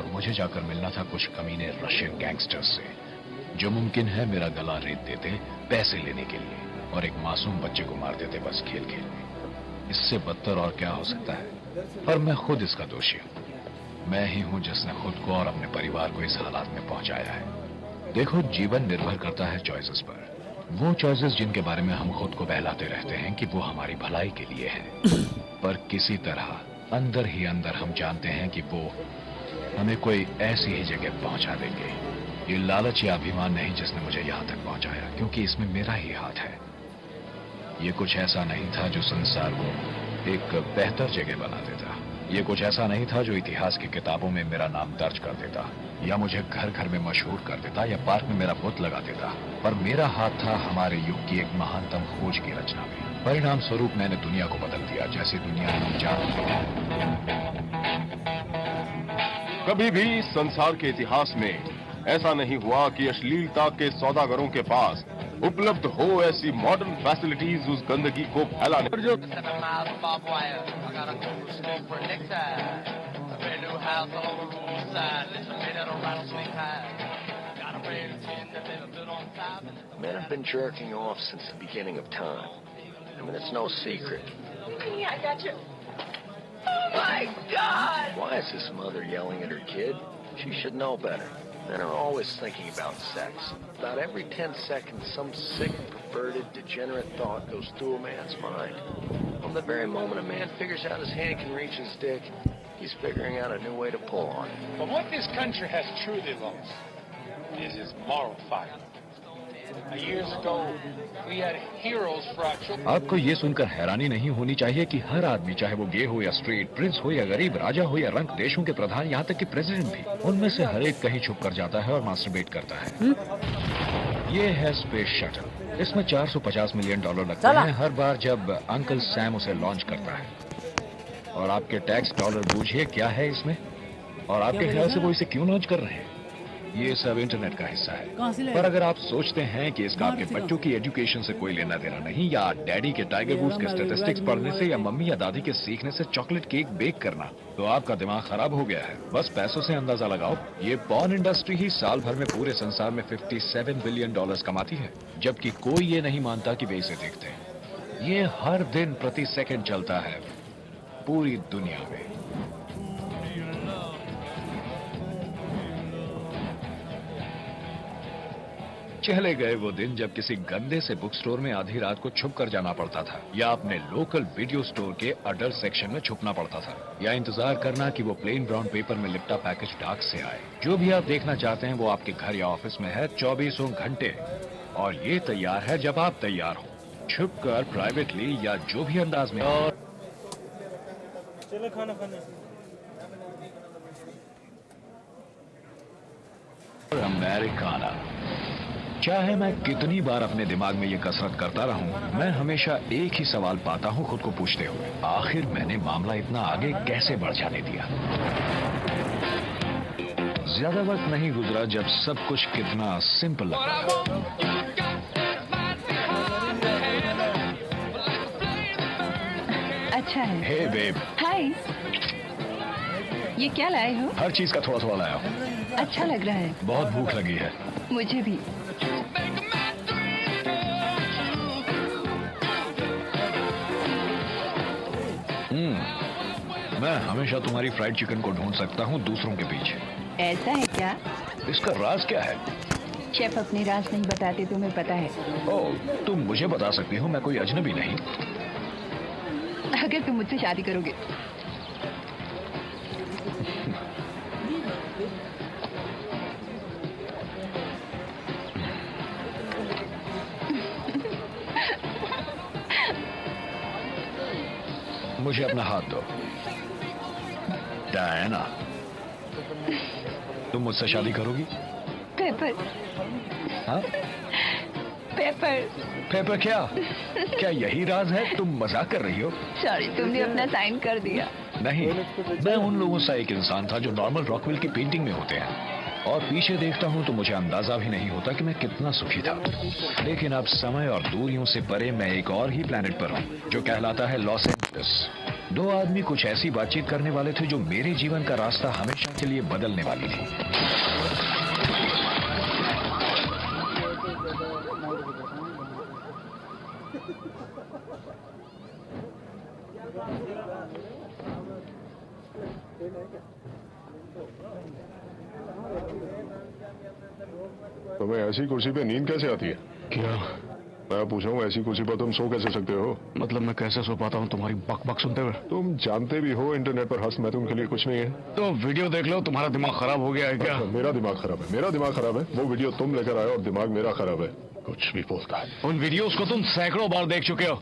और मुझे जाकर मिलना था कुछ कमीने रशियन गैंगस्टर्स से, जो मुमकिन है मेरा गला रेत देते पैसे लेने के लिए और एक मासूम बच्चे को मार देते बस खेल खेल में। इससे बदतर और क्या हो सकता है? पर मैं खुद इसका दोषी हूँ। मैं ही हूँ जिसने खुद को और अपने परिवार को इस हालात में पहुंचाया है। देखो, जीवन निर्भर करता है चॉइसेस पर। वो चॉइसेस जिनके बारे में हम खुद को बहलाते रहते हैं कि वो हमारी भलाई के लिए है, पर किसी तरह अंदर ही अंदर हम जानते हैं कि वो हमें कोई ऐसी ही जगह पहुंचा देंगे। ये लालच या अभिमान नहीं जिसने मुझे यहाँ तक पहुंचाया, क्योंकि इसमें मेरा ही हाथ है। ये कुछ ऐसा नहीं था जो संसार को एक बेहतर जगह बना देता। ये कुछ ऐसा नहीं था जो इतिहास की किताबों में मेरा नाम दर्ज कर देता, या मुझे घर घर में मशहूर कर देता, या पार्क में मेरा बुत लगा देता। पर मेरा हाथ था हमारे युग की एक महानतम खोज की रचना में। परिणाम स्वरूप मैंने दुनिया को बदल दिया, जैसी दुनिया हम जानते हैं। कभी भी संसार के इतिहास में ऐसा नहीं हुआ कि अश्लीलता के सौदागरों के पास उपलब्ध हो ऐसी मॉडर्न फैसिलिटीज उस गंदगी को फैलाने पर। जो Men have been jerking off since the beginning of time. I mean, it's no secret. Honey, I got you. Oh my God! Why is this mother yelling at her kid? She should know better. Men are always thinking about sex. About every 10 seconds, some sick, perverted, degenerate thought goes through a man's mind. From the very moment a man figures out his hand can reach his dick, he's figuring out a new way to pull on it. But what this country has truly lost is its moral fiber. Years ago, we had heroes for our children. आपको ये सुनकर हैरानी नहीं होनी चाहिए कि हर आदमी, चाहे वो गे हो या स्ट्रेट, प्रिंस हो या गरीब, राजा हो या रंक, देशों के प्रधान, यहाँ तक कि प्रेसिडेंट भी, उनमें से हर एक कहीं छुप कर जाता है और मास्टरबेट करता है। ये है स्पेस शटल। इसमें $450 मिलियन लगते हैं हर बार जब अंकल सैम उसे लॉन्च करता है। और आपके टैक्स डॉलर बूझिए क्या है इसमें, और आपके ख्याल से वो इसे क्यों लॉन्च कर रहे हैं? ये सब इंटरनेट का हिस्सा है। पर अगर आप सोचते हैं कि इसका आपके बच्चों की एजुकेशन से कोई लेना देना नहीं, या डैडी के टाइगर वुड्स के स्टैटिस्टिक्स पढ़ने से, या मम्मी या दादी के सीखने से चॉकलेट केक बेक करना, तो आपका दिमाग खराब हो गया है। बस पैसों से अंदाजा लगाओ। ये पॉर्न इंडस्ट्री ही साल भर में पूरे संसार में $57 बिलियन कमाती है, जबकि कोई ये नहीं मानता कि वे इसे देखते हैं। ये हर दिन प्रति सेकंड चलता है पूरी दुनिया में। चले गए वो दिन जब किसी गंदे से बुक स्टोर में आधी रात को छुप कर जाना पड़ता था, या अपने लोकल वीडियो स्टोर के अडल्ट सेक्शन में छुपना पड़ता था, या इंतजार करना कि वो प्लेन ब्राउन पेपर में लिपटा पैकेज डाक से आए। जो भी आप देखना चाहते हैं वो आपके घर या ऑफिस में है 24 घंटे, और ये तैयार है जब आप तैयार हो, छुप कर, प्राइवेटली, या जो भी अंदाज में। और चलो खाना खाने। अमेरिकाना। चाहे मैं कितनी बार अपने दिमाग में ये कसरत करता रहूं, मैं हमेशा एक ही सवाल पाता हूं खुद को पूछते हुए, आखिर मैंने मामला इतना आगे कैसे बढ़ जाने दिया? ज्यादा वक्त नहीं गुजरा जब सब कुछ कितना सिंपल लगा। अच्छा है। हे बेब। हाय। ये क्या लाए हो? हर चीज का थोड़ा थोड़ा लाया हूँ। अच्छा लग रहा है। बहुत भूख लगी है। मुझे भी। मैं हमेशा तुम्हारी फ्राइड चिकन को ढूंढ सकता हूँ दूसरों के पीछे। ऐसा है क्या? इसका राज क्या है? शेफ अपने राज नहीं बताते, तुम्हें पता है। ओह, तुम मुझे बता सकती हो, मैं कोई अजनबी नहीं। अगर तुम मुझसे शादी करोगे। मुझे अपना हाथ दो। डायना, तुम मुझसे शादी करोगी? पेपर। हाँ? पेपर। पेपर क्या? क्या यही राज है? तुम मजाक कर रही हो? सॉरी, तुमने अपना साइन कर दिया। नहीं, मैं उन लोगों सा एक इंसान था जो नॉर्मल रॉकवेल की पेंटिंग में होते हैं, और पीछे देखता हूँ तो मुझे अंदाजा भी नहीं होता कि मैं कितना सुखी था। लेकिन अब समय और दूरियों से परे मैं एक और ही प्लेनेट पर हूँ, जो कहलाता है लॉस एंजलिस। दो आदमी कुछ ऐसी बातचीत करने वाले थे जो मेरे जीवन का रास्ता हमेशा के लिए बदलने वाली थी। तुम्हें ऐसी कुर्सी पे नींद कैसे आती है? क्या मैं पूछ रहा हूँ, ऐसी कुर्सी पर तुम सो कैसे सकते हो? मतलब मैं कैसे सो पाता हूँ तुम्हारी बक बक सुनते हुए? तुम जानते भी हो इंटरनेट पर हंस महतूम के लिए कुछ नहीं है। तो वीडियो देख लो, तुम्हारा दिमाग खराब हो गया है क्या? मेरा दिमाग खराब है, मेरा दिमाग खराब है। वो वीडियो तुम लेकर आए और दिमाग मेरा खराब है। कुछ भी बोलता है। उन वीडियोस को तुम सैकड़ों बार देख चुके हो,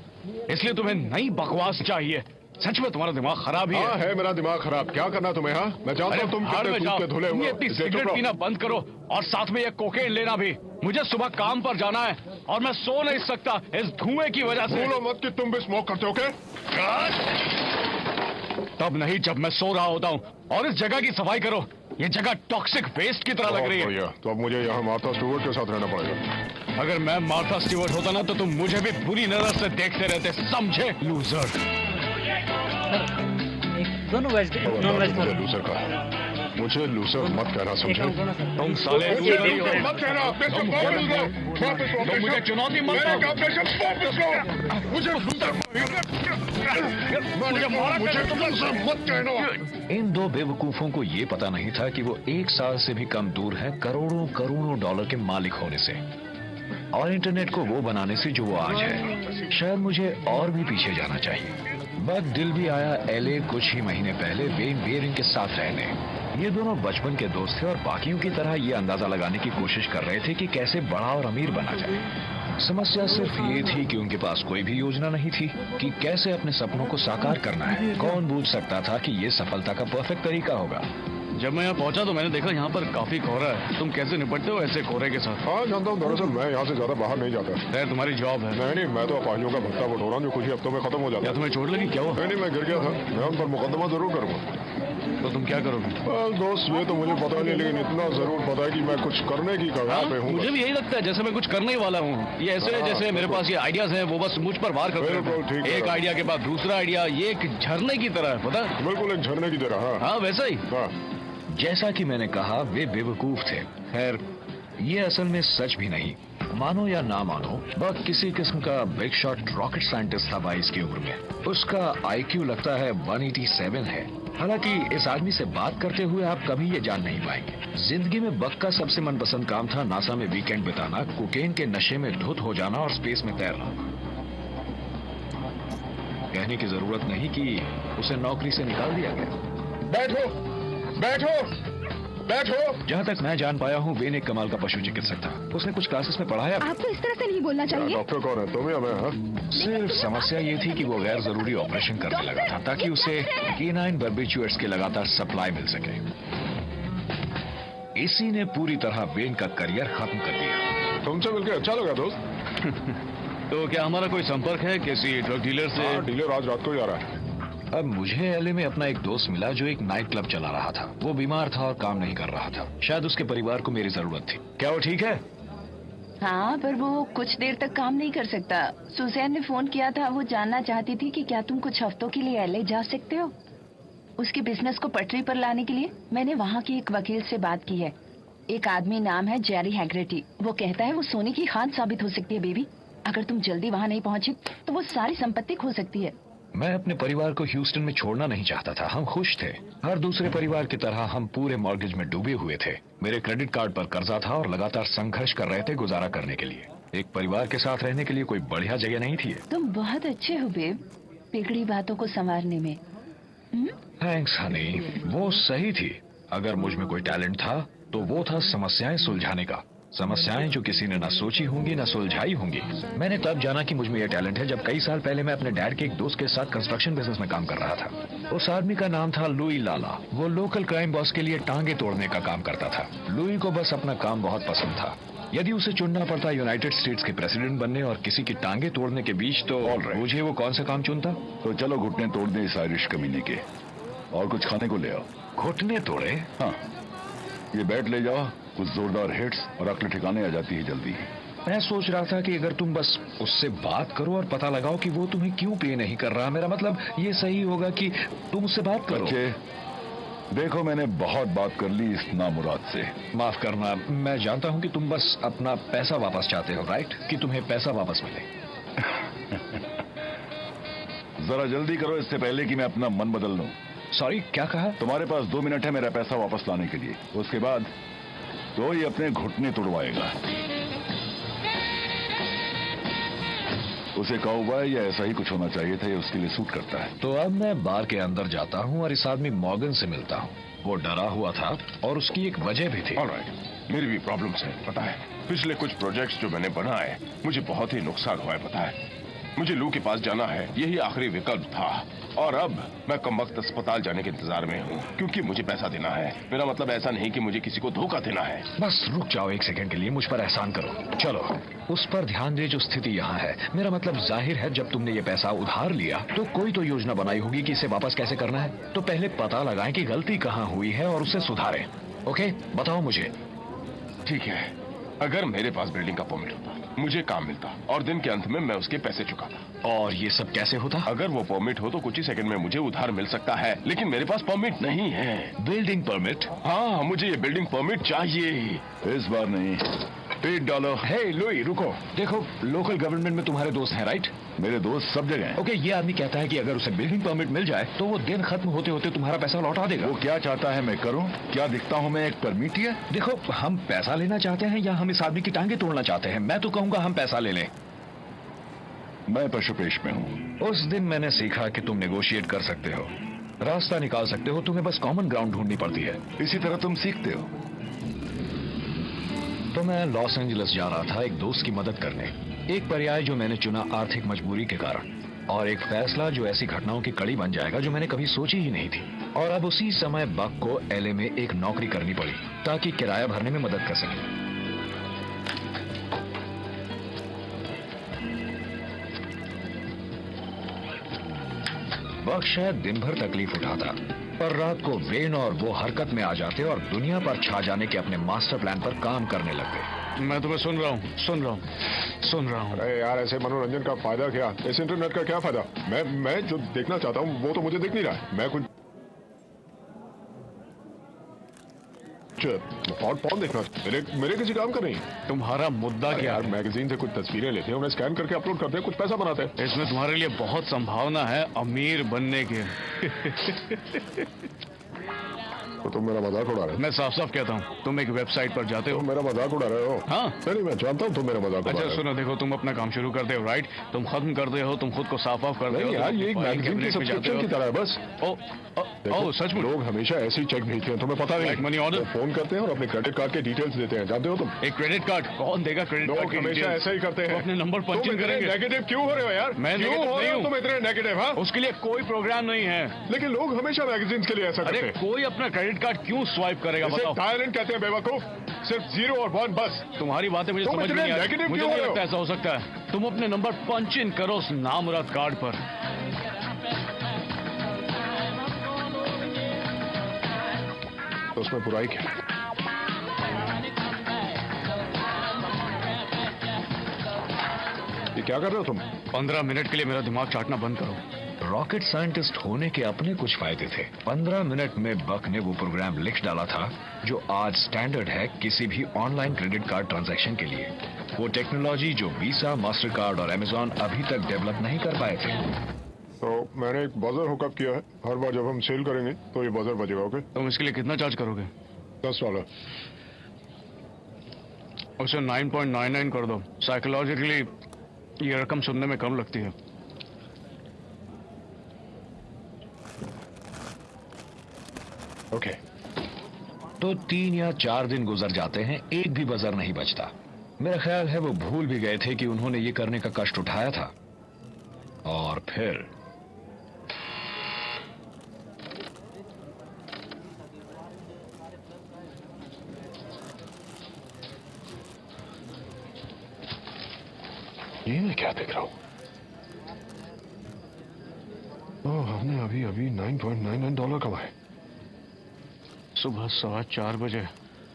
इसलिए तुम्हें नई बकवास चाहिए। सच में तुम्हारा दिमाग खराब ही हाँ है, मेरा दिमाग खराब। क्या करना तुम्हें? हाँ मैं जानता हूँ तुम कितने दूध के धुले हुए। अपनी सिगरेट पीना बंद करो और साथ में ये कोकेन लेना भी। मुझे सुबह काम पर जाना है और मैं सो नहीं सकता इस धुएं की वजह से। भूलो मत कि तुम भी स्मोक करते हो क्या? तब नहीं जब मैं सो रहा होता हूँ। और इस जगह की सफाई करो, ये जगह टॉक्सिक वेस्ट की तरह लग रही है। तो अब मुझे यहाँ मार्था स्टुअर्ट के साथ रहना पड़ेगा। अगर मैं मार्था स्टीवर्ट होता ना तो तुम मुझे भी बुरी नजर से देखते रहते, समझे लूजर? दोनों वेज नॉन वेज मुझे लूजर कहा, मुझे लूजर मत कहना, समझे? तुम साले लूजर ही हो। मत कहना, तुम मुझे चुनौती मत दो। मुझे मत कहना। इन दो बेवकूफों को ये पता नहीं था कि वो 1 साल से भी कम दूर हैं करोड़ों करोड़ों डॉलर के मालिक होने से और इंटरनेट को वो बनाने से जो वो आज है। शायद मुझे और भी पीछे जाना चाहिए। बट दिल भी आया एलए कुछ ही महीने पहले वेन बेरिंग के साथ रहने। ये दोनों बचपन के दोस्त थे और बाकियों की तरह ये अंदाजा लगाने की कोशिश कर रहे थे कि कैसे बड़ा और अमीर बना जाए। समस्या सिर्फ ये थी कि उनके पास कोई भी योजना नहीं थी कि कैसे अपने सपनों को साकार करना है। कौन बूझ सकता था कि ये सफलता का परफेक्ट तरीका होगा। जब मैं यहाँ पहुंचा तो मैंने देखा यहाँ पर काफी कोहरा है। तुम कैसे निपटते हो ऐसे कोहरे के साथ? हाँ जानता हूँ, दरअसल मैं यहाँ से ज्यादा बाहर नहीं जाता। खैर तुम्हारी जॉब है। नहीं, मैं तो अपाहियों का भत्ता बटोरा जो कुछ ही हफ्तों में खत्म हो जाता या है। तुम्हें चोट लगी? क्या हुआ? नहीं, मैं गिर गया था। मैं उन पर मुकदमा जरूर करूँगा। तो तुम क्या करोगे? दोस्त ये तो मुझे पता नहीं, लेकिन इतना जरूर पता है कि मैं कुछ करने की कगार पे हूँ। मुझे भी यही लगता है जैसे मैं कुछ करने ही वाला हूँ। ये ऐसे है जैसे मेरे पास ये आइडियाज हैं, वो बस मुझ पर वार करते बिल्कुल ठीक हैं। है। एक आइडिया के बाद दूसरा आइडिया, ये एक झरने की तरह है, पता? बिल्कुल एक झरने की तरह। हाँ हाँ वैसा ही। हाँ। जैसा कि मैंने कहा, वे बेवकूफ थे। खैर ये असल में सच भी नहीं, मानो या ना मानो। बस किसी किस्म का बिग शॉट रॉकेट साइंटिस्ट था 22 की उम्र में। उसका IQ लगता है 187 है। हालांकि इस आदमी से बात करते हुए आप कभी ये जान नहीं पाएंगे। जिंदगी में बक का सबसे मनपसंद काम था नासा में वीकेंड बिताना, कोकेन के नशे में धुत हो जाना और स्पेस में तैरना। कहने की जरूरत नहीं कि उसे नौकरी से निकाल दिया गया। बैठो बैठो बैठो। जहाँ तक मैं जान पाया हूँ, वेन एक कमाल का पशु चिकित्सक था। उसने कुछ क्लासेस में पढ़ाया। आपको इस तरह से नहीं बोलना चाहिए। डॉक्टर कौन है, तुम या मैं? हाँ सिर्फ समस्या ये थी कि वो गैर जरूरी ऑपरेशन करने लगा था ताकि उसे केनाइन बार्बिट्यूट्स की लगातार सप्लाई मिल सके। इसी ने पूरी तरह वेन का करियर खत्म कर दिया। तुमसे मिलकर अच्छा लगा दोस्त। तो क्या हमारा कोई संपर्क है किसी ड्रग डीलर से? हाँ, डीलर आज रात को ही आ रहा है। अब मुझे एलए में अपना एक दोस्त मिला जो एक नाइट क्लब चला रहा था। वो बीमार था और काम नहीं कर रहा था। शायद उसके परिवार को मेरी जरूरत थी। क्या वो ठीक है? हाँ, पर वो कुछ देर तक काम नहीं कर सकता। सुजैन ने फोन किया था, वो जानना चाहती थी कि क्या तुम कुछ हफ्तों के लिए एलए जा सकते हो उसके बिजनेस को पटरी पर लाने के लिए। मैंने वहाँ के एक वकील से बात की है। एक आदमी नाम है जेरी हैग्रेटी। वो कहता है वो सोने की खान साबित हो सकती है बेबी। अगर तुम जल्दी वहाँ नहीं पहुँचे तो वो सारी संपत्ति खो सकती है। मैं अपने परिवार को ह्यूस्टन में छोड़ना नहीं चाहता था। हम खुश थे। हर दूसरे परिवार की तरह हम पूरे मॉर्गेज में डूबे हुए थे। मेरे क्रेडिट कार्ड पर कर्जा था और लगातार संघर्ष कर रहे थे गुजारा करने के लिए। एक परिवार के साथ रहने के लिए कोई बढ़िया जगह नहीं थी। तुम बहुत अच्छे हो बेब, बिगड़ी बातों को संवारने में। थैंक्स हनी, वो सही थी। अगर मुझ में कोई टैलेंट था तो वो था समस्याएं सुलझाने का। समस्याएं जो किसी ने ना सोची होंगी ना सुलझाई होंगी। मैंने तब जाना कि मुझ में यह टैलेंट है जब कई साल पहले मैं अपने डैड के एक दोस्त के साथ कंस्ट्रक्शन बिजनेस में काम कर रहा था। उस आदमी का नाम था लुई लाला। वो लोकल क्राइम बॉस के लिए टांगे तोड़ने का काम करता था। लुई को बस अपना काम बहुत पसंद था। यदि उसे चुनना पड़ता यूनाइटेड स्टेट्स के प्रेसिडेंट बनने और किसी की टांगे तोड़ने के बीच, तो मुझे वो कौन सा काम चुनता? तो चलो घुटने तोड़ दे इस आयरिश कमीने के, और कुछ खाने को ले आओ। घुटने तोड़े? हाँ, ये बैट ले जाओ, कुछ जोरदार हिट्स और अक्ल ठिकाने आ जाती है जल्दी। मैं सोच रहा था कि अगर तुम बस उससे बात करो और पता लगाओ कि वो तुम्हें क्यों पे नहीं कर रहा। मेरा मतलब ये सही होगा कि तुम उससे बात करो। देखो, मैंने बहुत बात कर ली इस नामुराद से। माफ करना, मैं जानता हूं कि तुम बस अपना पैसा वापस चाहते हो, राइट? कि तुम्हें पैसा वापस मिले। जरा जल्दी करो इससे पहले कि मैं अपना मन बदल लूं। सॉरी, क्या कहा? तुम्हारे पास 2 मिनट है मेरा पैसा वापस लाने के लिए। उसके बाद तो ही अपने घुटने तुड़वाएगा। उसे काउबॉय या ऐसा ही कुछ होना चाहिए था, ये उसके लिए सूट करता है। तो अब मैं बार के अंदर जाता हूं और इस आदमी मॉर्गन से मिलता हूं। वो डरा हुआ था और उसकी एक वजह भी थी। ऑलराइट, मेरी भी प्रॉब्लम्स है, पता है। पिछले कुछ प्रोजेक्ट्स जो मैंने बनाए, मुझे बहुत ही नुकसान हुआ है, पता है। मुझे लू के पास जाना है, यही आखिरी विकल्प था। और अब मैं कमबख्त अस्पताल जाने के इंतजार में हूँ, क्योंकि मुझे पैसा देना है। मेरा मतलब ऐसा नहीं कि मुझे किसी को धोखा देना है। बस रुक जाओ एक सेकंड के लिए, मुझ पर एहसान करो। चलो उस पर ध्यान दे जो स्थिति यहाँ है। मेरा मतलब जाहिर है जब तुमने ये पैसा उधार लिया तो कोई तो योजना बनाई होगी कि इसे वापस कैसे करना है। तो पहले पता लगाएं कि गलती कहाँ हुई है और उसे सुधारें। ओके, बताओ मुझे। ठीक है, अगर मेरे पास बिल्डिंग का परमिट होता, मुझे काम मिलता और दिन के अंत में मैं उसके पैसे चुकाता। और ये सब कैसे होता? अगर वो परमिट हो तो कुछ ही सेकंड में मुझे उधार मिल सकता है, लेकिन मेरे पास परमिट नहीं है। Building permit? हाँ, मुझे ये बिल्डिंग परमिट चाहिए। इस बार नहीं, $8। हे लुई, रुको। देखो, लोकल गवर्नमेंट में तुम्हारे दोस्त हैं, राइट? मेरे दोस्त सब जगह हैं। ओके, ये आदमी कहता है कि अगर उसे बिल्डिंग परमिट मिल जाए तो वो दिन खत्म होते होते तुम्हारा पैसा लौटा देगा। वो क्या चाहता है मैं करूं? क्या दिखता हूं मैं एक परमिट है? देखो, हम पैसा लेना चाहते हैं या हम इस आदमी की टांगे तोड़ना चाहते हैं? मैं तो कहूंगा हम पैसा ले लें। मैं पशुपेश में हूं। उस दिन मैंने सीखा कि तुम नेगोशिएट कर सकते हो, रास्ता निकाल सकते हो, तुम्हें बस कॉमन ग्राउंड ढूंढनी पड़ती है। इसी तरह तुम सीखते हो। तो मैं लॉस एंजलिस जा रहा था एक दोस्त की मदद करने। एक पर्याय जो मैंने चुना आर्थिक मजबूरी के कारण, और एक फैसला जो ऐसी घटनाओं की कड़ी बन जाएगा जो मैंने कभी सोची ही नहीं थी। और अब उसी समय बक को एलए में एक नौकरी करनी पड़ी ताकि किराया भरने में मदद कर सके। बक शायद दिन भर तकलीफ उठाता, पर रात को वेन और वो हरकत में आ जाते और दुनिया पर छा जाने के अपने मास्टर प्लान पर काम करने लगते। मैं तुम्हें सुन रहा हूँ। अरे यार, ऐसे मनोरंजन का फायदा क्या? इस इंटरनेट का क्या फायदा? मैं जो देखना चाहता हूँ वो तो मुझे दिख नहीं रहा है। मैं कुछ पॉन देखना, मेरे किसी काम का नहीं। तुम्हारा मुद्दा क्या यार, है? मैगजीन से कुछ तस्वीरें लेते हैं, उन्हें स्कैन करके अपलोड करते हैं, कुछ पैसा बनाते हैं। इसमें तुम्हारे लिए बहुत संभावना है अमीर बनने की। तो तुम मेरा मजाक उड़ा रहे हो? मैं साफ साफ कहता हूँ, तुम एक वेबसाइट पर जाते हो। तुम मेरा मजाक उड़ा रहे हो? हाँ। नहीं, मैं जानता हूँ तुम मेरा मजाक उड़ा रहे अच्छा हो। सुनो, देखो, तुम अपना काम शुरू करते हो, राइट? तुम खत्म करते हो, तुम खुद को साफ ऑफ करते हो। नहीं यार, ये एक मैगजीन की सब्सक्रिप्शन की तरह है बस। ओ सच में? लोग हमेशा ऐसे ही चेक भेजते हैं, तुम्हें पता नहीं? मनी ऑर्डर फोन करते हैं और अपने क्रेडिट कार्ड के डिटेल्स देते हैं, जानते हो तुम? एक क्रेडिट कार्ड कौन देगा? क्रेडिट कार्ड लोग हमेशा ऐसा ही करते हैं। अपने नंबर पंच इन करेंगे। नेगेटिव क्यों हो रहे हो यार? मैं क्यों हो रहे हो तुम इतने नेगेटिव? हाँ, उसके लिए कोई प्रोग्राम नहीं है। लेकिन लोग हमेशा मैगजीन के लिए ऐसा करते अरे हैं। कोई अपना क्रेडिट कार्ड क्यों स्वाइप करेगा? बताओ। टायरेंट कहते हैं बेवकूफ। सिर्फ 0 और 1 बस। तुम्हारी बातें मुझे समझ में नहीं आ रही। मुझे नहीं लगता ऐसा हो सकता है। तुम अपने नंबर पंच इन करो उस नामुराद कार्ड पर। तो उसमें बुराई क्या? ये क्या कर रहे हो तुम? 15 मिनट के लिए मेरा दिमाग चाटना बंद करो। रॉकेट साइंटिस्ट होने के अपने कुछ फायदे थे। 15 मिनट में बक ने वो प्रोग्राम लिख डाला था जो आज स्टैंडर्ड है किसी भी ऑनलाइन क्रेडिट कार्ड ट्रांजैक्शन के लिए। वो टेक्नोलॉजी जो वीसा, मास्टर कार्ड और अमेजॉन अभी तक डेवलप नहीं कर पाए थे। तो मैंने एक बजर हुकअप किया है। हर बार जब हम सेल करेंगे तो ये बजर बजेगा। ओके? तुम इसके लिए कितना चार्ज करोगे? $10। उसे 9.99 कर दो। साइकोलॉजिकली ये रकम सुनने में कम लगती है। ओके। तो 3 या 4 दिन गुजर जाते हैं, एक भी बजर नहीं बजता। मेरा ख्याल है वो भूल भी गए थे कि उन्होंने ये करने का कष्ट उठाया था। और फिर ये मैं क्या देख रहा हूँ? हमने अभी अभी $9.99 कमाए। सुबह 4:15 बजे।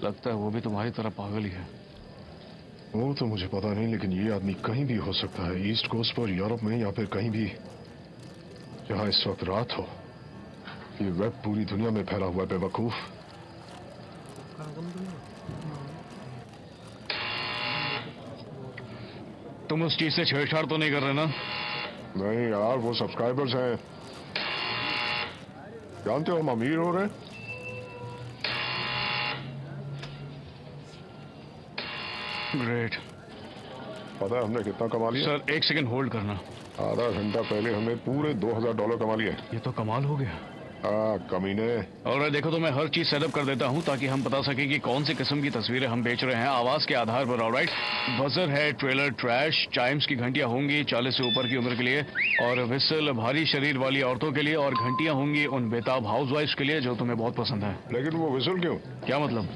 लगता है वो भी तुम्हारी तरह पागल ही है। वो तो मुझे पता नहीं, लेकिन ये आदमी कहीं भी हो सकता है, ईस्ट कोस्ट पर, यूरोप में, या फिर कहीं भी जहां इस वक्त रात हो। ये वेब पूरी दुनिया में फैला हुआ है बेवकूफ। तुम उस चीज से छेड़छाड़ तो नहीं कर रहे ना? नहीं यार, वो सब्सक्राइबर्स हैं, जानते हो हम अमीर हो रहे हैं। ग्रेट। पता है हमने कितना कमा लिया? सर 1 सेकंड होल्ड करना। आधा घंटा पहले हमने पूरे $2000 कमा लिए। ये तो कमाल हो गया। कमीने। और देखो तो मैं हर चीज सेटअप कर देता हूँ ताकि हम बता सके कि कौन सी किस्म की तस्वीरें हम बेच रहे हैं आवाज के आधार पर। ऑलराइट, बजर है, ट्रेलर, ट्रैश, चाइम्स की घंटियां होंगी 40 से ऊपर की उम्र के लिए, और विसल भारी शरीर वाली औरतों के लिए, और घंटियां होंगी उन बेताब हाउसवाइफ्स के लिए जो तुम्हें बहुत पसंद है। लेकिन वो विसल क्यों? क्या मतलब?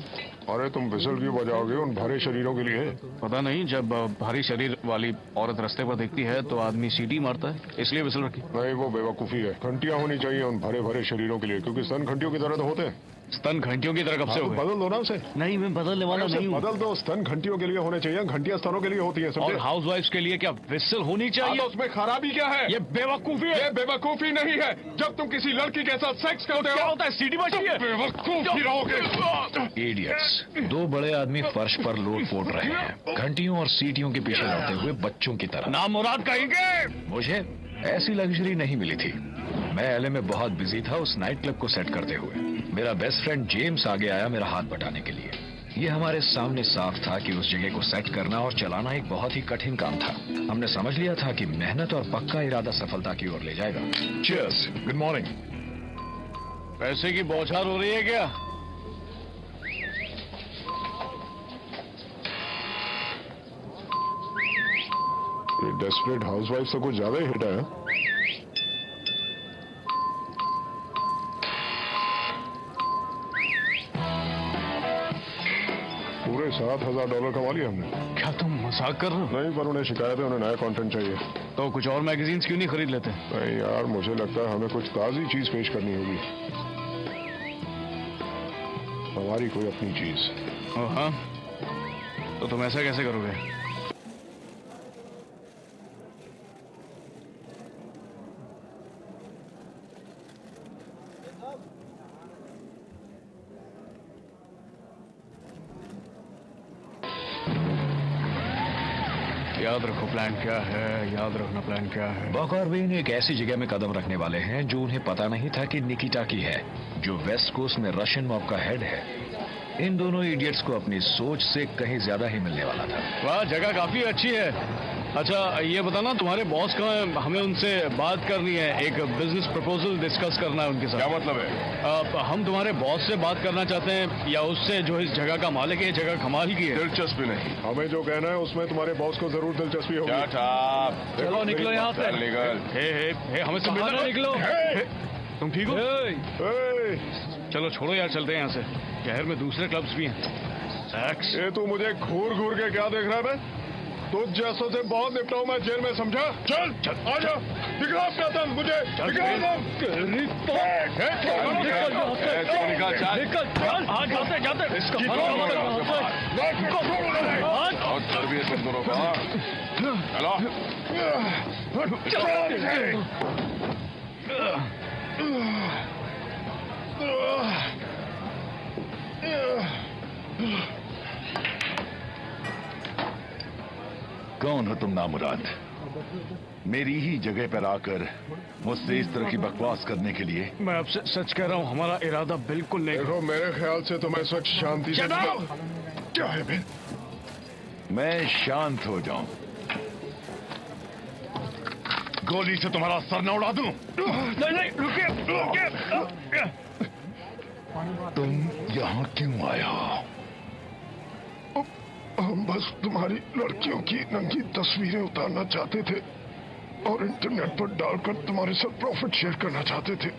अरे तुम विसल क्यों बजाओगे उन भारे शरीरों के लिए? पता नहीं, जब भारी शरीर वाली औरत रास्ते पर दिखती है तो आदमी सीटी मारता है, इसलिए विसल रखी। नहीं, वो बेवकूफी है। घंटियां होनी चाहिए उन भरे भरे शरीरों के लिए, क्योंकि स्तन घंटियों की तरह तो होते हैं। स्तन घंटियों की तरह कब से हो गए? बदल दो ना उसे। नहीं, मैं बदलने वाला नहीं हूँ। बदल दो, स्तन घंटियों के लिए होने चाहिए, घंटियां स्तनों के लिए होती है। और हाउसवाइफ्स के लिए क्या विसल होनी चाहिए? तो उसमें खराबी क्या है? ये बेवकूफी है। ये बेवकूफी नहीं है। जब तुम किसी लड़की के साथ सेक्स करते हो, क्या होता है? सीटी बची है। बेवकूफ ही रहोगे। इडियट्स। 2 बड़े आदमी फर्श पर लोट पोट रहे हैं, घंटियों और सीटियों के पीछे दौड़ते हुए बच्चों की तरह। नाम मुराद कहेंगे। मुझे ऐसी लग्जरी नहीं मिली थी। मैं एलए में बहुत बिजी था उस नाइट क्लब को सेट करते हुए। मेरा बेस्ट फ्रेंड जेम्स आगे आया मेरा हाथ बटाने के लिए। ये हमारे सामने साफ था कि उस जगह को सेट करना और चलाना एक बहुत ही कठिन काम था। हमने समझ लिया था कि मेहनत और पक्का इरादा सफलता की ओर ले जाएगा। Cheers, good morning. पैसे की बौछार हो रही है क्या? ये डेस्परेट हाउसवाइफ से कुछ ज्यादा ही हिट है। पूरे $7000 कमा लिया हमने। क्या तुम मजाक कर रहे हो? नहीं, पर उन्हें शिकायत है, उन्हें नया कंटेंट चाहिए। तो कुछ और मैगजीन्स क्यों नहीं खरीद लेते? नहीं यार, मुझे लगता है हमें कुछ ताजी चीज पेश करनी होगी, हमारी कोई अपनी चीज। हाँ, तो तुम ऐसा कैसे करोगे? याद रखो प्लान क्या है, याद रखना प्लान क्या है। बक और वेन एक ऐसी जगह में कदम रखने वाले हैं जो उन्हें पता नहीं था कि निकिटा की है, जो वेस्ट कोस्ट में रशियन मॉब का हेड है। इन दोनों इडियट्स को अपनी सोच से कहीं ज्यादा ही मिलने वाला था। वाह, जगह काफी अच्छी है। अच्छा ये बताना, तुम्हारे बॉस का हमें उनसे बात करनी है, एक बिजनेस प्रपोजल डिस्कस करना है उनके साथ। क्या मतलब है? हम तुम्हारे बॉस से बात करना चाहते हैं, या उससे जो इस जगह का मालिक है। ये जगह कमाल की है। दिलचस्पी नहीं। हमें जो कहना है उसमें तुम्हारे बॉस को जरूर दिलचस्पी होगी। चलो निकलो यहाँ से। हे, हमें से मिलना। निकलो। तुम ठीक हो? चलो छोड़ो यार, चलते हैं यहाँ से। शहर में दूसरे क्लब्स भी हैं। ये तू मुझे घूर घूर के क्या देख रहा है? मैं तुझ जैसों से बहुत निपटा हूं मैं जेल में, समझा? चल आ जा, दिखा अपना दम मुझे, दिखा दम। जाते तरबियत तुम दोनों का। कौन हो तुम नामुराद? मेरी ही जगह पर आकर मुझसे इस तरह की बकवास करने के लिए? मैं आपसे सच कह रहा हूँ, हमारा इरादा बिल्कुल नहीं। देखो, मेरे ख्याल से तुम्हें सच शांति से। क्या है बे? मैं शांत हो जाऊं, गोली से तुम्हारा सर न उड़ा दूं? नहीं, रुकिए। तुम यहाँ क्यों आए हो? हम बस तुम्हारी लड़कियों की नंगी तस्वीरें उतारना चाहते थे और इंटरनेट पर डालकर तुम्हारे साथ प्रॉफिट शेयर करना चाहते थे।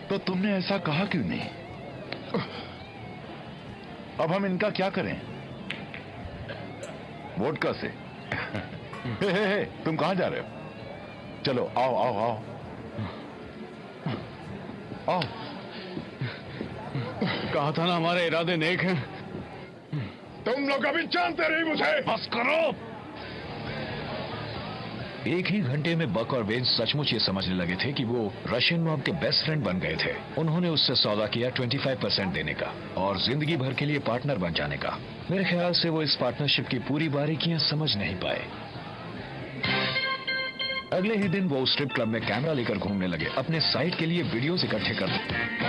तो तुमने ऐसा कहा क्यों नहीं? अब हम इनका क्या करें? वोडका से। हे, तुम कहां जा रहे हो? चलो आओ आओ आओ आओ। कहा था ना हमारे इरादे नेक हैं। तुम लोग अभी जानते नहीं मुझे। बस करो। एक ही घंटे में बक और वेंस सचमुच ये समझने लगे थे कि वो रशियन मॉब के बेस्ट फ्रेंड बन गए थे। उन्होंने उससे सौदा किया 25% देने का और जिंदगी भर के लिए पार्टनर बन जाने का। मेरे ख्याल से वो इस पार्टनरशिप की पूरी बारीकियां समझ नहीं पाए। अगले ही दिन वो स्ट्रिप क्लब में कैमरा लेकर घूमने लगे, अपने साइट के लिए वीडियोस इकट्ठे करते।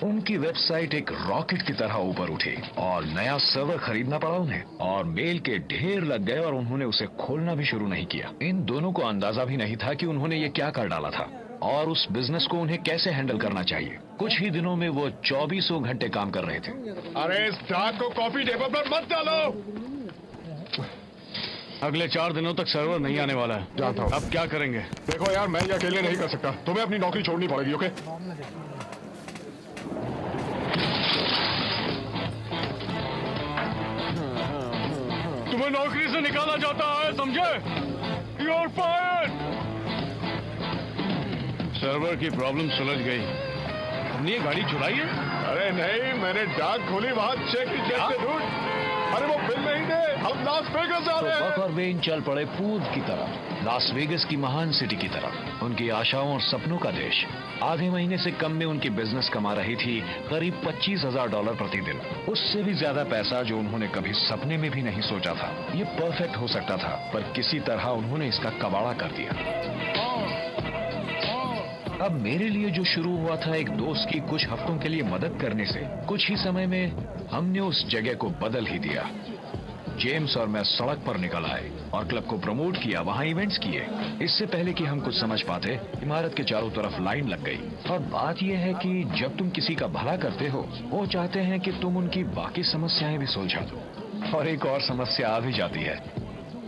उनकी वेबसाइट एक रॉकेट की तरह ऊपर उठी और नया सर्वर खरीदना पड़ा उन्हें, और मेल के ढेर लग गए और उन्होंने उसे खोलना भी शुरू नहीं किया। इन दोनों को अंदाजा भी नहीं था कि उन्होंने ये क्या कर डाला था और उस बिजनेस को उन्हें कैसे हैंडल करना चाहिए। कुछ ही दिनों में वो 24 घंटे काम कर रहे थे। अरे इस डाक को कॉफी टेबल पर मत डालो। अगले 4 दिनों तक सर्वर नहीं आने वाला है। जानता हूँ। अब क्या करेंगे? देखो यार, मैं ये अकेले नहीं कर सकता, तुम्हें अपनी नौकरी छोड़नी पड़ेगी। ओके? तुम्हें नौकरी से निकाला जाता है, समझे? You are fired. सर्वर की प्रॉब्लम सुलझ गई। हमने ये गाड़ी चुराई है? अरे नहीं, मैंने डाक खोली, वहां चेक ही चेक से ढूंढ। अरे वो बिल नहीं दे, हम लास वेगस जा रहे हैं। बक और वेन चल पड़े पूर्व की तरफ, लास वेगस की महान सिटी की तरफ, उनकी आशाओं और सपनों का देश। आधे महीने से कम में उनकी बिजनेस कमा रही थी करीब $25,000 प्रतिदिन। उससे भी ज्यादा पैसा जो उन्होंने कभी सपने में भी नहीं सोचा था। ये परफेक्ट हो सकता था, पर किसी तरह उन्होंने इसका कबाड़ा कर दिया। अब मेरे लिए जो शुरू हुआ था एक दोस्त की कुछ हफ्तों के लिए मदद करने से, कुछ ही समय में हमने उस जगह को बदल ही दिया। जेम्स और मैं सड़क पर निकल आए और क्लब को प्रमोट किया, वहां इवेंट्स किए। इससे पहले कि हम कुछ समझ पाते, इमारत के चारों तरफ लाइन लग गई। और बात यह है कि जब तुम किसी का भला करते हो, वो चाहते हैं कि तुम उनकी बाकी समस्याएं भी सुलझा दो। और एक और समस्या आ भी जाती है।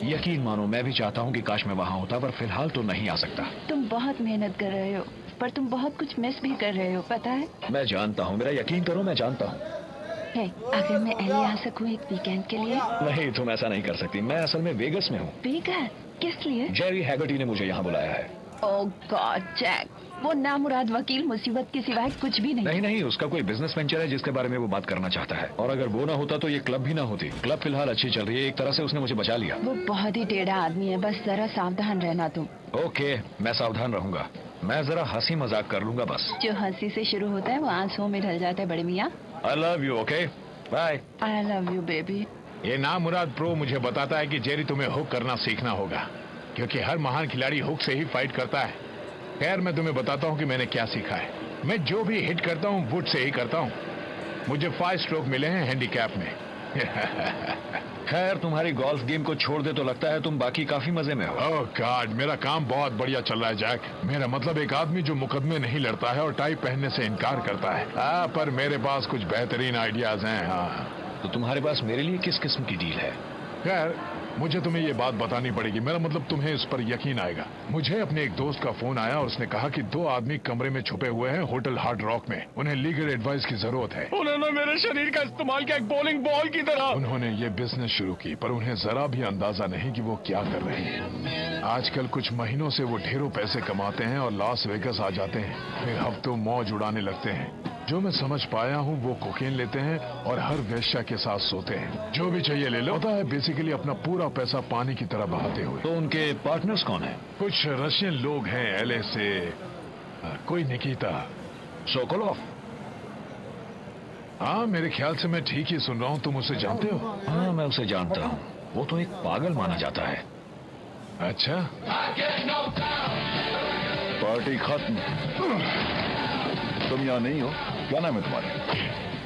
यकीन मानो, मैं भी चाहता हूँ कि काश मैं वहाँ होता, पर फिलहाल तो नहीं आ सकता। तुम बहुत मेहनत कर रहे हो, पर तुम बहुत कुछ मिस भी कर रहे हो, पता है? मैं जानता हूँ, मेरा यकीन करो, मैं जानता हूँ। है, अगर मैं एली आ सकूं एक वीकेंड के लिए? नहीं, तुम ऐसा नहीं कर सकती। मैं असल में वेगस में हूँ। वेगस? किस लिए? जेरी हैगर्टी ने मुझे यहाँ बुलाया है। ओह गॉड जैक, वो नामुराद वकील मुसीबत के सिवाय कुछ भी नहीं। नहीं, उसका कोई बिजनेस वेंचर है जिसके बारे में वो बात करना चाहता है। और अगर वो ना होता तो ये क्लब भी ना होती। क्लब फिलहाल अच्छी चल रही है, एक तरह से उसने मुझे बचा लिया। वो बहुत ही टेढ़ा आदमी है, बस जरा सावधान रहना तुम। ओके, मैं सावधान रहूंगा। मैं जरा हंसी मजाक कर लूंगा बस। जो हंसी से शुरू होता है वो आंसुओं में ढल जाता है, बड़े मियाँ। I love you. Okay, bye. I love you baby. ये नामुराद प्रो मुझे बताता है कि जेरी तुम्हें हुक करना सीखना होगा, क्योंकि हर महान खिलाड़ी हुक से ही फाइट करता है। खैर, मैं तुम्हें बताता हूँ कि मैंने क्या सीखा है। मैं जो भी हिट करता हूँ वुड से ही करता हूँ। मुझे 5 स्ट्रोक मिले हैं हैंडीकैप में। खैर, तुम्हारी गोल्फ गेम को छोड़ दे तो लगता है तुम बाकी काफी मजे में हो। ओह गॉड, मेरा काम बहुत बढ़िया चल रहा है जैक। मेरा मतलब एक आदमी जो मुकदमे नहीं लड़ता है और टाई पहनने से इनकार करता है। पर मेरे पास कुछ बेहतरीन आइडियाज हैं। हाँ, तो तुम्हारे पास मेरे लिए किस किस्म की डील है? खैर, मुझे तुम्हें ये बात बतानी पड़ेगी। मेरा मतलब तुम्हें इस पर यकीन आएगा। मुझे अपने एक दोस्त का फोन आया और उसने कहा कि 2 आदमी कमरे में छुपे हुए हैं होटल हार्ड रॉक में। उन्हें लीगल एडवाइस की जरूरत है। उन्होंने मेरे शरीर का इस्तेमाल किया एक बॉलिंग बॉल की तरह। उन्होंने ये बिजनेस शुरू की, पर उन्हें जरा भी अंदाजा नहीं कि वो क्या कर रहे हैं। आजकल कुछ महीनों से वो ढेरों पैसे कमाते हैं और लास वेगस आ जाते हैं, फिर हफ्तों मौज उड़ाने लगते हैं। जो मैं समझ पाया हूँ, वो कोकेन लेते हैं और हर वेश्या के साथ सोते हैं। जो भी चाहिए ले लो। पता है, बेसिकली अपना पूरा पैसा पानी की तरह बहाते हुए। तो उनके पार्टनर्स कौन है? कुछ रशियन लोग हैं एलए से। कोई निकिता सोकोलोव। हाँ, मेरे ख्याल से मैं ठीक ही सुन रहा हूँ। तुम उसे जानते हो? हाँ, मैं उसे जानता हूँ। वो तो एक पागल माना जाता है। अच्छा, पार्टी खत्म। तुम यहाँ नहीं हो? क्या नाम है तुम्हारा?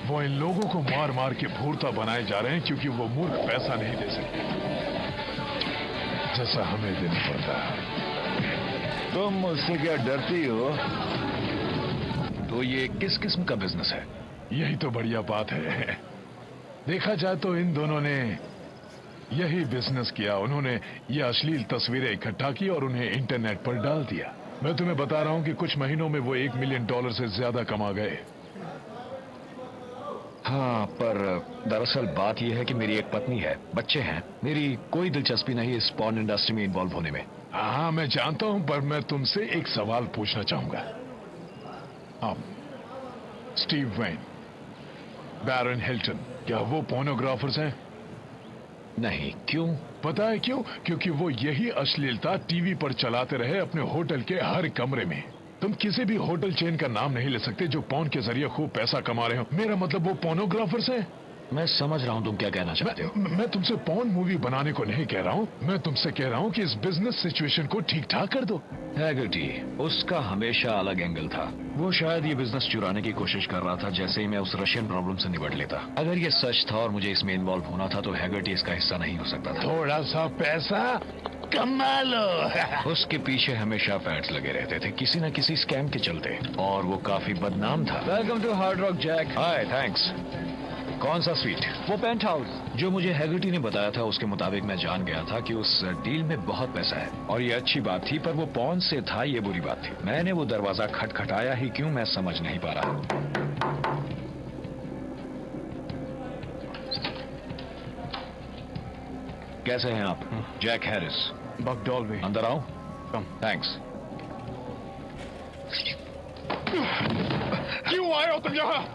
वो इन लोगों को मार मार के भूरता बनाए जा रहे हैं क्योंकि वो मूर्ख पैसा नहीं दे सकते। जैसा हमें देना पड़ता है। तुम मुझसे क्या डरती हो? तो ये किस किस्म का बिजनेस है? यही तो बढ़िया बात है। देखा जाए तो इन दोनों ने यही बिजनेस किया। उन्होंने ये अश्लील तस्वीरें इकट्ठा की और उन्हें इंटरनेट पर डाल दिया। मैं तुम्हें बता रहा हूं कि कुछ महीनों में वो $1 मिलियन से ज्यादा कमा गए। हाँ, पर दरअसल बात यह है कि मेरी एक पत्नी है, बच्चे हैं। मेरी कोई दिलचस्पी नहीं इस पॉर्न इंडस्ट्री में इन्वॉल्व होने में। हाँ, मैं जानता हूं, पर मैं तुमसे एक सवाल पूछना चाहूंगा। हाँ, स्टीव वेन, बैरन हिल्टन, क्या वो पोर्नोग्राफर्स हैं? नहीं। क्यों? पता है क्यों? क्योंकि वो यही अश्लीलता टीवी पर चलाते रहे अपने होटल के हर कमरे में। तुम किसी भी होटल चेन का नाम नहीं ले सकते जो पॉर्न के जरिए खूब पैसा कमा रहे हो। मेरा मतलब वो पोर्नोग्राफर्स हैं। मैं समझ रहा हूँ तुम क्या कहना चाहते हो। मैं तुमसे पॉर्न मूवी बनाने को नहीं कह रहा हूँ। मैं तुमसे कह रहा हूँ कि इस बिजनेस सिचुएशन को ठीक ठाक कर दो। हैगर्टी, उसका हमेशा अलग एंगल था। वो शायद ये बिजनेस चुराने की कोशिश कर रहा था, जैसे ही मैं उस रशियन प्रॉब्लम से निपट लेता। अगर ये सच था और मुझे इसमें इन्वॉल्व होना था तो हैगर्टी इसका हिस्सा नहीं हो सकता था। थोड़ा सा पैसा कमा लो। उसके पीछे हमेशा फैट्स लगे रहते थे, किसी न किसी स्कैम के चलते, और वो काफी बदनाम था। Welcome to hard rock jack. Hi, thanks. कौन सा स्वीट? वो पेंट हाउस। जो मुझे हैगर्टी ने बताया था उसके मुताबिक मैं जान गया था कि उस डील में बहुत पैसा है, और ये अच्छी बात थी, पर वो पॉर्न से था, ये बुरी बात थी। मैंने वो दरवाजा खटखटाया ही क्यों, मैं समझ नहीं पा रहा। कैसे हैं आप? Jack Harris. Buck Dolby. अंदर आओ। कम। थैंक्स। क्यों आए हो तुम यहाँ?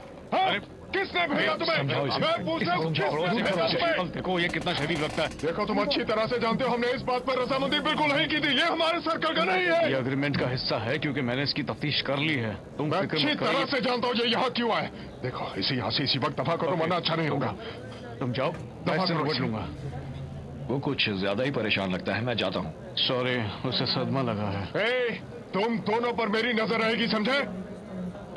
किसने भेजा तुम्हें? मैं पूछ रहा हूँ, किसने भेजा तुम्हें? देखो ये कितना शरीफ लगता है। देखो, तुम अच्छी तरह से जानते हो हमने इस बात पर रजामंदी बिल्कुल नहीं की थी। ये हमारे सर्कल का नहीं है। ये अग्रीमेंट का हिस्सा है क्योंकि मैंने इसकी तफ्तीश कर ली है। तुम मैं फिक्र अच्छी मत करो। तरह से जानता हूँ ये यहाँ क्यों आए। देखो, इसी यहाँ से इसी वक्त दफा करो, वरना अच्छा नहीं होगा। तुम जाओ, मैं इससे निपट लूंगा। वो कुछ ज्यादा ही परेशान लगता है, मैं जाता हूँ। सॉरी, उसे सदमा लगा है। तुम दोनों पर मेरी नजर रहेगी, समझे?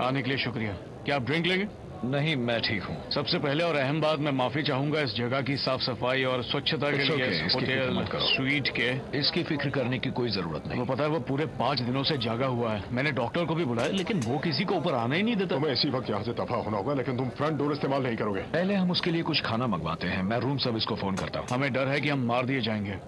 आने के लिए शुक्रिया। क्या आप ड्रिंक लेंगे? नहीं, मैं ठीक हूँ। सबसे पहले और अहम बात, मैं माफी चाहूंगा इस जगह की साफ सफाई और स्वच्छता के लिए। होटल स्वीट के इसकी फिक्र करने की कोई जरूरत नहीं। वो पता है, वो पूरे 5 दिनों से जागा हुआ है। मैंने डॉक्टर को भी बुलाया, लेकिन वो किसी को ऊपर आने ही नहीं देता। तुम्हें इसी वक्त यहाँ से दफा होना होगा, लेकिन तुम फ्रंट डोर इस्तेमाल नहीं करोगे। पहले हम उसके लिए कुछ खाना मंगवाते हैं। मैं रूम सर्विस को फोन करता हूँ। हमें डर है कि हम मार दिए जाएंगे।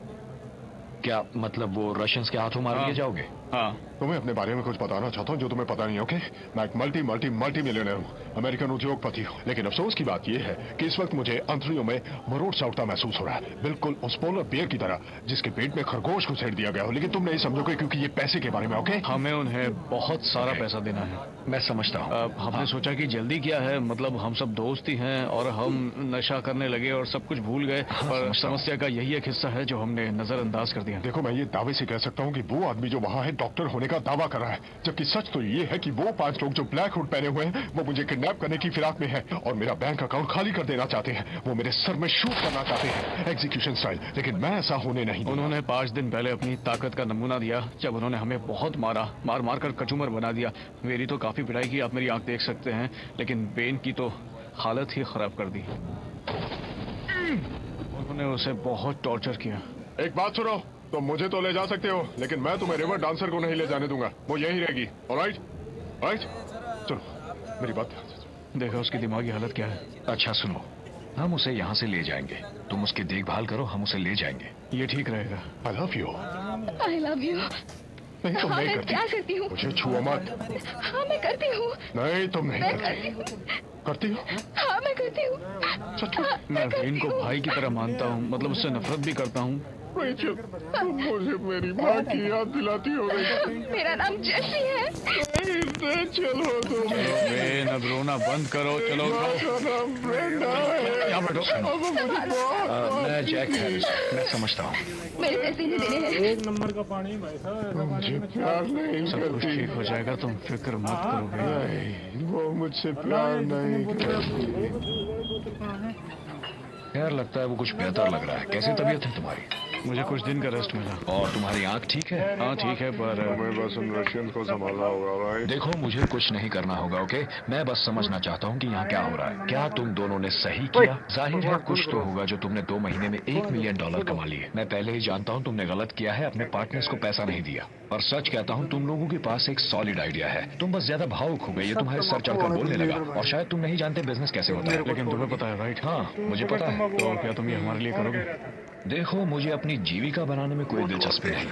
क्या मतलब, वो रशियंस के हाथों मार दिए जाओगे? हाँ। तुम्हें अपने बारे में कुछ बताना चाहता हूँ जो तुम्हें पता नहीं। ओके, मैं एक मल्टी मिलियनर हूँ, अमेरिकन उद्योगपति हूँ। लेकिन अफसोस की बात यह है कि इस वक्त मुझे अंतड़ियों में मरोड़ सा उठता महसूस हो रहा है, बिल्कुल उस पोलर बेयर की तरह जिसके पेट में खरगोश को छेड़ दिया गया हो। लेकिन तुम नहीं समझोगे क्योंकि ये पैसे के बारे में। ओके, हमें उन्हें बहुत सारा पैसा देना है। मैं समझता हूँ। हमने सोचा कि जल्दी क्या है, मतलब हम सब दोस्त ही हैं और हम नशा करने लगे और सब कुछ भूल गए। पर समस्या का यही एक हिस्सा है जो हमने नजरअंदाज कर दिया। देखो, मैं ये दावे से कह सकता हूँ कि वो आदमी जो वहाँ है डॉक्टर होने का दावा कर रहा है, जबकि सच तो ये है कि वो 5 लोग जो ब्लैक हुड पहने हुए हैं वो मुझे किडनैप करने की फिराक में है और मेरा बैंक अकाउंट खाली कर देना चाहते हैं। वो मेरे सर में शूट करना चाहते हैं, एग्जीक्यूशन स्टाइल। लेकिन मैं ऐसा होने नहीं दूंगा। उन्होंने 5 दिन पहले अपनी ताकत का नमूना दिया जब उन्होंने हमें बहुत मार कर कचूमर बना दिया। मेरी तो काफी पिटाई की, आप मेरी आंख देख सकते हैं, लेकिन बेन की तो हालत ही खराब कर दी। उन्होंने उसे बहुत टॉर्चर किया। एक बात सुनो, तो मुझे तो ले जा सकते हो, लेकिन मैं तुम्हें रिवर डांसर को नहीं ले जाने दूंगा। वो यही रहेगी। ऑलराइट? चलो, मेरी बात। देखो उसकी दिमागी हालत क्या है। अच्छा सुनो, हम उसे यहाँ से ले जाएंगे, तुम उसकी देखभाल करो, हम उसे ले जाएंगे। ये ठीक रहेगा। आई love you. I love you. नहीं, तुम नहीं करती। क्या करती हूँ? मुझे छुओ मत। हाँ, मैं करती हूँ। नहीं, तुम नहीं करती हो। हाँ, मैं करती हूँ। मैं वेन को भाई की तरह मानता हूँ, मतलब उससे नफरत भी करता हूँ। मुझे मेरी माँ की याद दिलाती हो। मेरा नाम जेसी है। चलो तुम। वेन, अब रोना बंद करो। चलो यहाँ बैठो। मैं जैक हैरिस, मैं समझता हूँ। मेरे पैसे नहीं देने हैं। 1 नंबर का पानी भाई साहब। मुझे प्यार नहीं सब कुछ करती। ठीक हो जाएगा, तुम फिक्र मत करोगे। नहीं, वो मुझसे प्यार नहीं करती। यार लगता है वो कुछ बेहतर लग रहा है। कैसी तबीयत है तुम्हारी? मुझे कुछ दिन का रेस्ट मिला। और तुम्हारी आंख ठीक है? हाँ ठीक है, पर मैं बस उन रशियन को संभालना होगा, राइट? देखो, मुझे कुछ नहीं करना होगा, ओके? मैं बस समझना चाहता हूँ कि यहाँ क्या हो रहा है। क्या तुम दोनों ने सही किया? जाहिर है कुछ तो होगा जो तुमने 2 महीने में $1 मिलियन कमा लिए। मैं पहले ही जानता हूँ तुमने गलत किया है, अपने पार्टनर्स को पैसा नहीं दिया। और सच कहता हूँ, तुम लोगों के पास एक सॉलिड आइडिया है। तुम बस ज्यादा भावुक हो गए, ये तुम्हारे सर चढ़कर बोलने लगा। और शायद तुम नहीं जानते बिजनेस कैसे होता है। लेकिन तुम्हें पता है, राइट? हाँ, मुझे पता है। तो क्या तुम ये हमारे लिए करोगे? देखो, मुझे अपनी जीविका बनाने में कोई दिलचस्पी नहीं।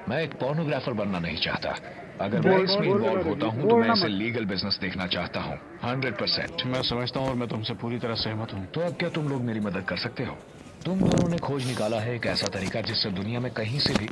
मैं एक पोर्नोग्राफर बनना नहीं चाहता। अगर मैं इसमें इन्वॉल्व होता हूँ तो मैं इसे लीगल बिजनेस देखना चाहता हूँ, 100%। मैं समझता हूँ और मैं तुमसे पूरी तरह सहमत हूँ। तो अब क्या तुम लोग मेरी मदद कर सकते हो? तुम दोनों ने खोज निकाला है एक ऐसा तरीका जिससे दुनिया में कहीं से भी